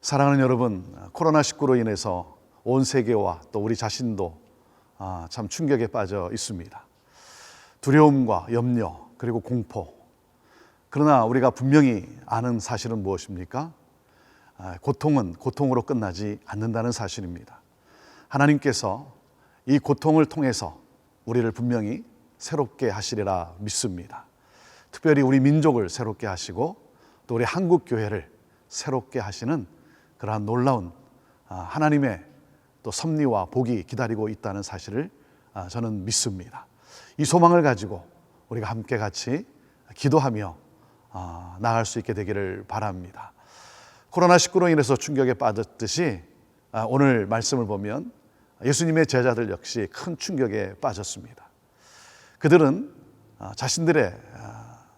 사랑하는 여러분, 코로나19로 인해서 온 세계와 또 우리 자신도 참 충격에 빠져 있습니다. 두려움과 염려 그리고 공포. 그러나 우리가 분명히 아는 사실은 무엇입니까? 고통은 고통으로 끝나지 않는다는 사실입니다. 하나님께서 이 고통을 통해서 우리를 분명히 새롭게 하시리라 믿습니다. 특별히 우리 민족을 새롭게 하시고 또 우리 한국 교회를 새롭게 하시는 그러한 놀라운 하나님의 또 섭리와 복이 기다리고 있다는 사실을 저는 믿습니다. 이 소망을 가지고 우리가 함께 같이 기도하며 나아갈 수 있게 되기를 바랍니다. 코로나19로 인해서 충격에 빠졌듯이 오늘 말씀을 보면 예수님의 제자들 역시 큰 충격에 빠졌습니다. 그들은 자신들의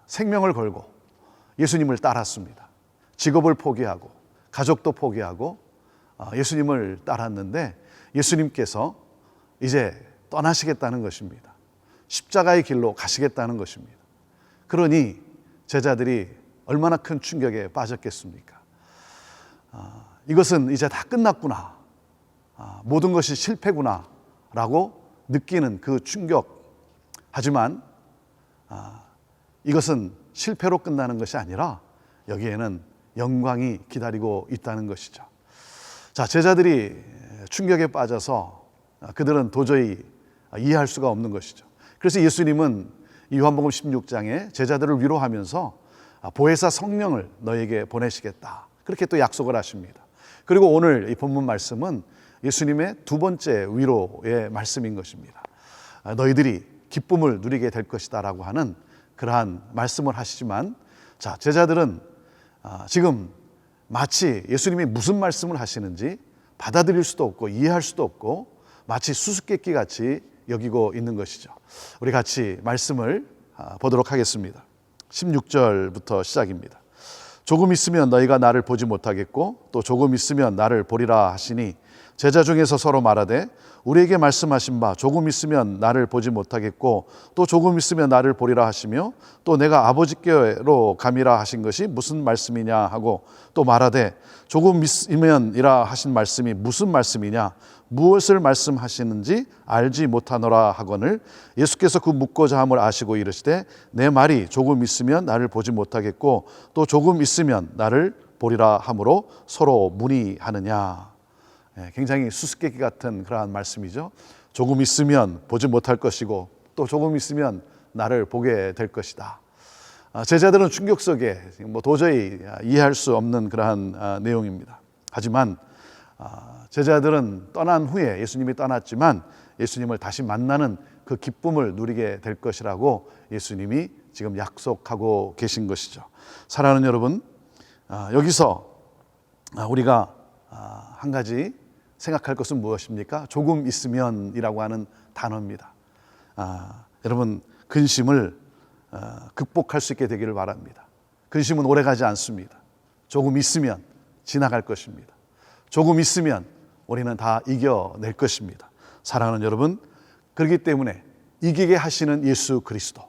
생명을 걸고 예수님을 따랐습니다. 직업을 포기하고 가족도 포기하고 예수님을 따랐는데 예수님께서 이제 떠나시겠다는 것입니다. 십자가의 길로 가시겠다는 것입니다. 그러니 제자들이 얼마나 큰 충격에 빠졌겠습니까? 이것은 이제 다 끝났구나, 모든 것이 실패구나 라고 느끼는 그 충격. 하지만 이것은 실패로 끝나는 것이 아니라 여기에는 영광이 기다리고 있다는 것이죠. 자, 제자들이 충격에 빠져서 그들은 도저히 이해할 수가 없는 것이죠. 그래서 예수님은 이 요한복음 16장에 제자들을 위로하면서 보혜사 성령을 너에게 보내시겠다, 그렇게 또 약속을 하십니다. 그리고 오늘 이 본문 말씀은 예수님의 두 번째 위로의 말씀인 것입니다. 너희들이 기쁨을 누리게 될 것이다 라고 하는 그러한 말씀을 하시지만, 자, 제자들은 지금 마치 예수님이 무슨 말씀을 하시는지 받아들일 수도 없고 이해할 수도 없고 마치 수수께끼 같이 여기고 있는 것이죠. 우리 같이 말씀을 보도록 하겠습니다. 16절부터 시작입니다. 조금 있으면 너희가 나를 보지 못하겠고 또 조금 있으면 나를 보리라 하시니 제자 중에서 서로 말하되 우리에게 말씀하신 바 조금 있으면 나를 보지 못하겠고 또 조금 있으면 나를 보리라 하시며 또 내가 아버지께로 감이라 하신 것이 무슨 말씀이냐 하고 또 말하되 조금 있으면이라 하신 말씀이 무슨 말씀이냐, 무엇을 말씀하시는지 알지 못하노라 하거늘 예수께서 그 묻고자 함을 아시고 이르시되 내 말이 조금 있으면 나를 보지 못하겠고 또 조금 있으면 나를 보리라 함으로 서로 문의하느냐. 굉장히 수수께끼 같은 그러한 말씀이죠. 조금 있으면 보지 못할 것이고 또 조금 있으면 나를 보게 될 것이다. 제자들은 충격 속에 도저히 이해할 수 없는 그러한 내용입니다. 하지만 제자들은 떠난 후에 예수님이 떠났지만 예수님을 다시 만나는 그 기쁨을 누리게 될 것이라고 예수님이 지금 약속하고 계신 것이죠. 사랑하는 여러분, 여기서 우리가 한 가지 생각할 것은 무엇입니까? 조금 있으면이라고 하는 단어입니다. 여러분, 근심을 극복할 수 있게 되기를 바랍니다. 근심은 오래가지 않습니다. 조금 있으면 지나갈 것입니다. 조금 있으면 우리는 다 이겨낼 것입니다. 사랑하는 여러분, 그렇기 때문에 이기게 하시는 예수 그리스도,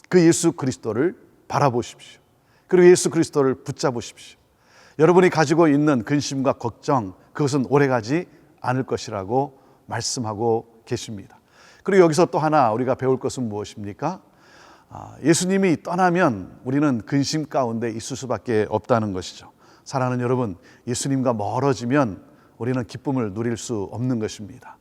그 예수 그리스도를 바라보십시오. 그리고 예수 그리스도를 붙잡으십시오. 여러분이 가지고 있는 근심과 걱정, 그것은 오래가지 않을 것이라고 말씀하고 계십니다. 그리고 여기서 또 하나 우리가 배울 것은 무엇입니까? 예수님이 떠나면 우리는 근심 가운데 있을 수밖에 없다는 것이죠. 사랑하는 여러분, 예수님과 멀어지면 우리는 기쁨을 누릴 수 없는 것입니다.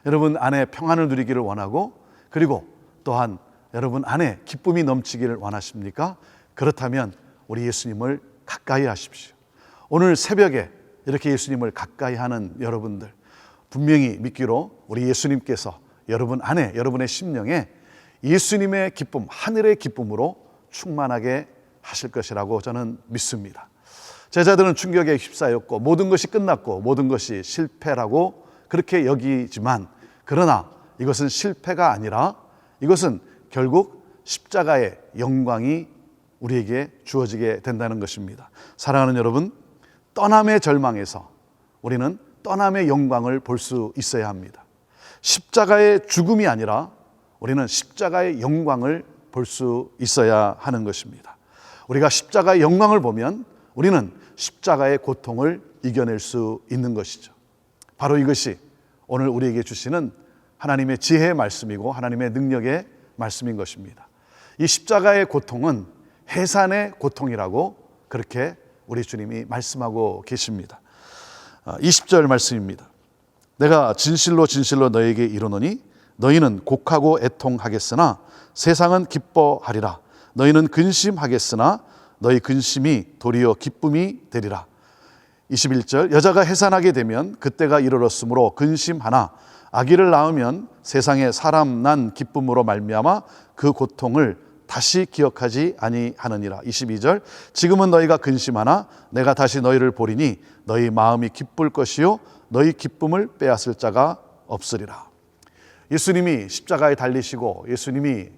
여러분 안에 평안을 누리기를 원하고 그리고 또한 여러분 안에 기쁨이 넘치기를 원하십니까? 그렇다면 우리 예수님을 가까이 하십시오. 오늘 새벽에 이렇게 예수님을 가까이 하는 여러분들, 분명히 믿기로 우리 예수님께서 여러분 안에, 여러분의 심령에 예수님의 기쁨, 하늘의 기쁨으로 충만하게 하실 것이라고 저는 믿습니다. 제자들은 충격에 휩싸였고 모든 것이 끝났고 모든 것이 실패라고 그렇게 여기지만, 그러나 이것은 실패가 아니라 이것은 결국 십자가의 영광이 우리에게 주어지게 된다는 것입니다. 사랑하는 여러분, 떠남의 절망에서 우리는 떠남의 영광을 볼 수 있어야 합니다. 십자가의 죽음이 아니라 우리는 십자가의 영광을 볼 수 있어야 하는 것입니다. 우리가 십자가의 영광을 보면 우리는 십자가의 고통을 이겨낼 수 있는 것이죠. 바로 이것이 오늘 우리에게 주시는 하나님의 지혜의 말씀이고 하나님의 능력의 말씀인 것입니다. 이 십자가의 고통은 해산의 고통이라고 그렇게 우리 주님이 말씀하고 계십니다. 20절 말씀입니다. 내가 진실로 진실로 너에게 이르노니 너희는 곡하고 애통하겠으나 세상은 기뻐하리라. 너희는 근심하겠으나 너희 근심이 도리어 기쁨이 되리라. 21절 여자가 해산하게 되면 그때가 이르렀으므로 근심하나 아기를 낳으면 세상에 사람 난 기쁨으로 말미암아 그 고통을 다시 기억하지 아니하느니라. 22절 지금은 너희가 근심하나 내가 다시 너희를 보리니 너희 마음이 기쁠 것이요 너희 기쁨을 빼앗을 자가 없으리라. 예수님이 십자가에 달리시고 예수님이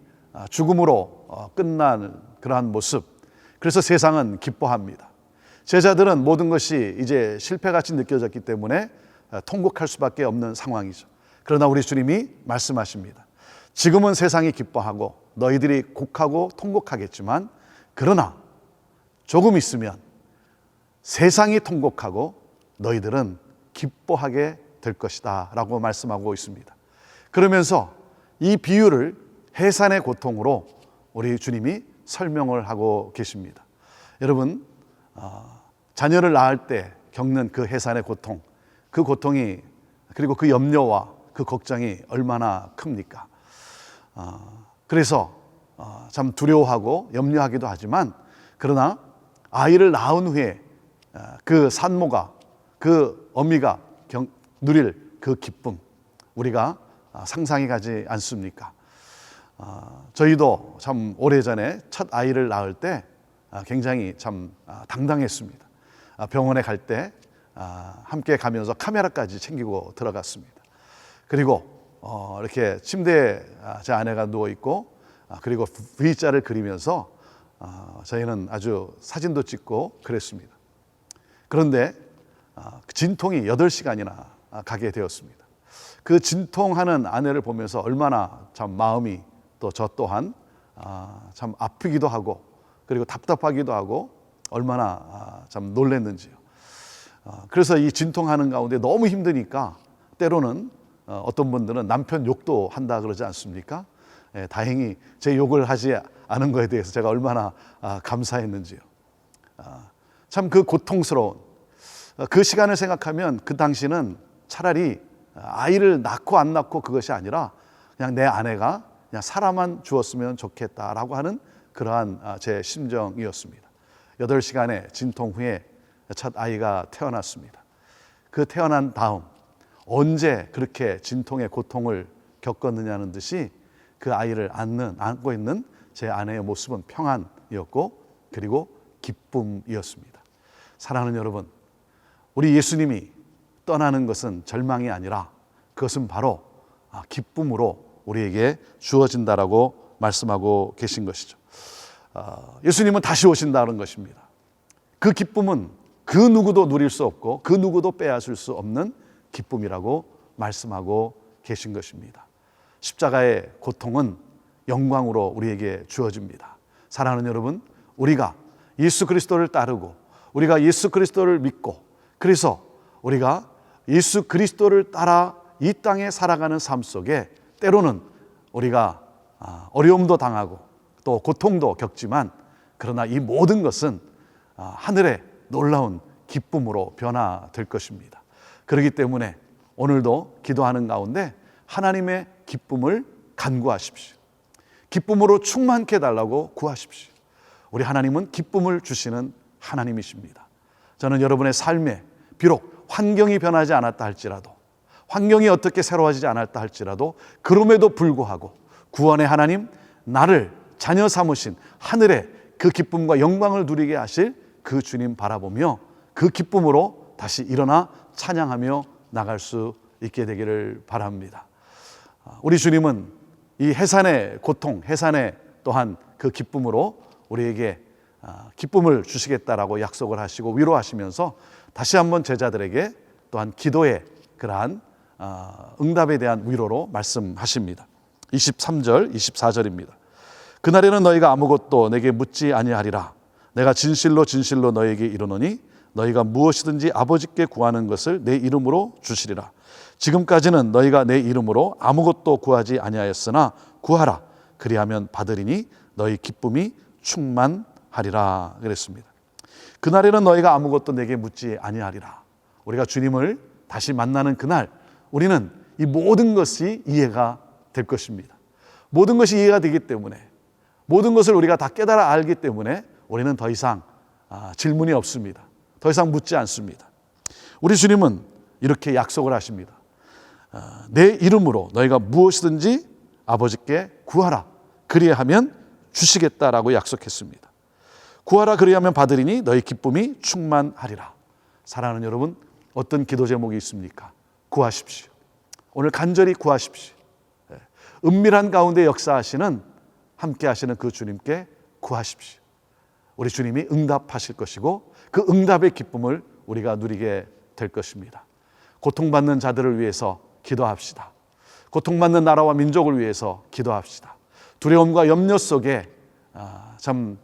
죽음으로 끝난 그러한 모습, 그래서 세상은 기뻐합니다. 제자들은 모든 것이 이제 실패같이 느껴졌기 때문에 통곡할 수밖에 없는 상황이죠. 그러나 우리 주님이 말씀하십니다. 지금은 세상이 기뻐하고 너희들이 곡하고 통곡하겠지만 그러나 조금 있으면 세상이 통곡하고 너희들은 기뻐하게 될 것이다 라고 말씀하고 있습니다. 그러면서 이 비유를 해산의 고통으로 우리 주님이 설명을 하고 계십니다. 여러분, 자녀를 낳을 때 겪는 그 해산의 고통, 그 고통이 그리고 그 염려와 그 걱정이 얼마나 큽니까? 그래서 참 두려워하고 염려하기도 하지만 그러나 아이를 낳은 후에 그 산모가 그 어미가 누릴 그 기쁨 우리가 상상이 가지 않습니까? 저희도 참 오래전에 첫 아이를 낳을 때 굉장히 참 당당했습니다. 병원에 갈 때 함께 가면서 카메라까지 챙기고 들어갔습니다. 그리고 이렇게 침대에 제 아내가 누워있고 그리고 V자를 그리면서 저희는 아주 사진도 찍고 그랬습니다. 그런데 진통이 8시간이나 가게 되었습니다. 그 진통하는 아내를 보면서 얼마나 참 마음이 또 저 또한 참 아프기도 하고 그리고 답답하기도 하고 얼마나 참 놀랐는지요. 그래서 이 진통하는 가운데 너무 힘드니까 때로는 어떤 분들은 남편 욕도 한다 그러지 않습니까? 다행히 제 욕을 하지 않은 거에 대해서 제가 얼마나 감사했는지요. 참 그 고통스러운 그 시간을 생각하면 그 당시는 차라리 아이를 낳고 안 낳고 그것이 아니라 그냥 내 아내가 그냥 살아만 주었으면 좋겠다라고 하는 그러한 제 심정이었습니다. 8시간의 진통 후에 첫 아이가 태어났습니다. 그 태어난 다음 언제 그렇게 진통의 고통을 겪었느냐는 듯이 그 아이를 안고 있는 제 아내의 모습은 평안이었고 그리고 기쁨이었습니다. 사랑하는 여러분, 우리 예수님이 떠나는 것은 절망이 아니라 그것은 바로 기쁨으로 우리에게 주어진다라고 말씀하고 계신 것이죠. 예수님은 다시 오신다는 것입니다. 그 기쁨은 그 누구도 누릴 수 없고 그 누구도 빼앗을 수 없는 기쁨이라고 말씀하고 계신 것입니다. 십자가의 고통은 영광으로 우리에게 주어집니다. 사랑하는 여러분, 우리가 예수 그리스도를 따르고 우리가 예수 그리스도를 믿고 그래서 우리가 예수 그리스도를 따라 이 땅에 살아가는 삶 속에 때로는 우리가 어려움도 당하고 또 고통도 겪지만 그러나 이 모든 것은 하늘의 놀라운 기쁨으로 변화될 것입니다. 그렇기 때문에 오늘도 기도하는 가운데 하나님의 기쁨을 간구하십시오. 기쁨으로 충만케 해달라고 구하십시오. 우리 하나님은 기쁨을 주시는 하나님이십니다. 저는 여러분의 삶에 비록 환경이 변하지 않았다 할지라도 환경이 어떻게 새로워지지 않았다 할지라도 그럼에도 불구하고 구원의 하나님, 나를 자녀 삼으신 하늘의 그 기쁨과 영광을 누리게 하실 그 주님 바라보며 그 기쁨으로 다시 일어나 찬양하며 나갈 수 있게 되기를 바랍니다. 우리 주님은 이 해산의 고통, 해산의 또한 그 기쁨으로 우리에게 기쁨을 주시겠다라고 약속을 하시고 위로하시면서 다시 한번 제자들에게 또한 기도의 그러한 응답에 대한 위로로 말씀하십니다. 23절, 24절입니다. 그날에는 너희가 아무것도 내게 묻지 아니하리라. 내가 진실로 진실로 너희에게 이르노니 너희가 무엇이든지 아버지께 구하는 것을 내 이름으로 주시리라. 지금까지는 너희가 내 이름으로 아무것도 구하지 아니하였으나 구하라. 그리하면 받으리니 너희 기쁨이 충만하리라 그랬습니다. 그날에는 너희가 아무것도 내게 묻지 아니하리라. 우리가 주님을 다시 만나는 그날 우리는 이 모든 것이 이해가 될 것입니다. 모든 것이 이해가 되기 때문에, 모든 것을 우리가 다 깨달아 알기 때문에 우리는 더 이상 질문이 없습니다. 더 이상 묻지 않습니다. 우리 주님은 이렇게 약속을 하십니다. 내 이름으로 너희가 무엇이든지 아버지께 구하라. 그리하면 주시겠다라고 약속했습니다. 구하라 그리하면 받으리니 너희 기쁨이 충만하리라. 사랑하는 여러분, 어떤 기도 제목이 있습니까? 구하십시오. 오늘 간절히 구하십시오. 은밀한 가운데 역사하시는, 함께 하시는 그 주님께 구하십시오. 우리 주님이 응답하실 것이고 그 응답의 기쁨을 우리가 누리게 될 것입니다. 고통받는 자들을 위해서 기도합시다. 고통받는 나라와 민족을 위해서 기도합시다. 두려움과 염려 속에 참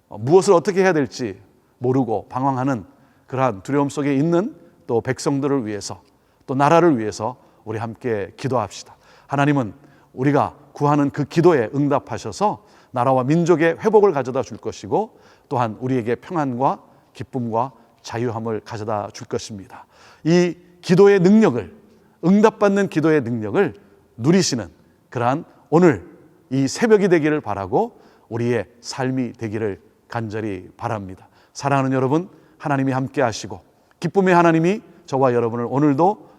무엇을 어떻게 해야 될지 모르고 방황하는 그러한 두려움 속에 있는 또 백성들을 위해서, 또 나라를 위해서 우리 함께 기도합시다. 하나님은 우리가 구하는 그 기도에 응답하셔서 나라와 민족의 회복을 가져다 줄 것이고 또한 우리에게 평안과 기쁨과 자유함을 가져다 줄 것입니다. 이 기도의 능력을, 응답받는 기도의 능력을 누리시는 그러한 오늘 이 새벽이 되기를 바라고 우리의 삶이 되기를 간절히 바랍니다. 사랑하는 여러분, 하나님이 함께 하시고 기쁨의 하나님이 저와 여러분을 오늘도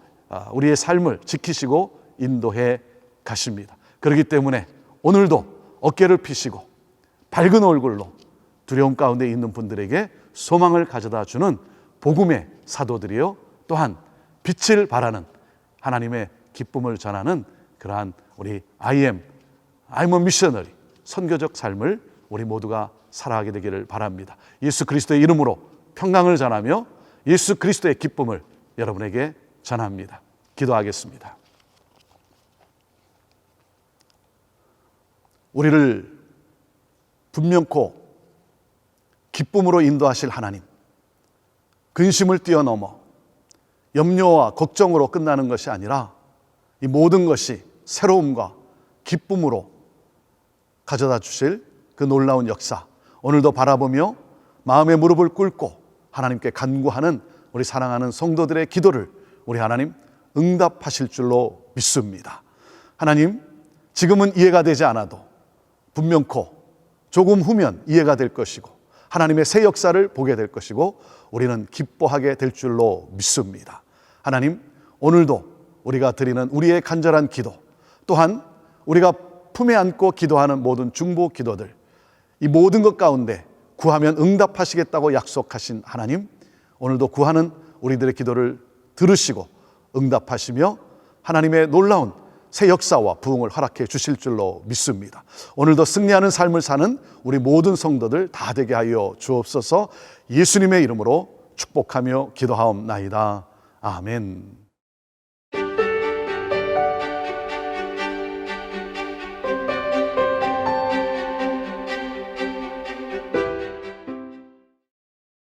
우리의 삶을 지키시고 인도해 가십니다. 그렇기 때문에 오늘도 어깨를 펴시고 밝은 얼굴로 두려움 가운데 있는 분들에게 소망을 가져다 주는 복음의 사도들이요, 또한 빛을 발하는 하나님의 기쁨을 전하는 그러한 우리 I'm a missionary, 선교적 삶을 우리 모두가 살아가게 되기를 바랍니다. 예수 그리스도의 이름으로 평강을 전하며 예수 그리스도의 기쁨을 여러분에게 전합니다. 기도하겠습니다. 우리를 분명코 기쁨으로 인도하실 하나님, 근심을 뛰어넘어 염려와 걱정으로 끝나는 것이 아니라 이 모든 것이 새로움과 기쁨으로 가져다 주실 그 놀라운 역사, 오늘도 바라보며 마음의 무릎을 꿇고 하나님께 간구하는 우리 사랑하는 성도들의 기도를 우리 하나님 응답하실 줄로 믿습니다. 하나님, 지금은 이해가 되지 않아도 분명코 조금 후면 이해가 될 것이고 하나님의 새 역사를 보게 될 것이고 우리는 기뻐하게 될 줄로 믿습니다. 하나님, 오늘도 우리가 드리는 우리의 간절한 기도, 또한 우리가 품에 안고 기도하는 모든 중보 기도들, 이 모든 것 가운데 구하면 응답하시겠다고 약속하신 하나님, 오늘도 구하는 우리들의 기도를 들으시고 응답하시며 하나님의 놀라운 새 역사와 부흥을 허락해 주실 줄로 믿습니다. 오늘도 승리하는 삶을 사는 우리 모든 성도들 다 되게 하여 주옵소서. 예수님의 이름으로 축복하며 기도하옵나이다. 아멘.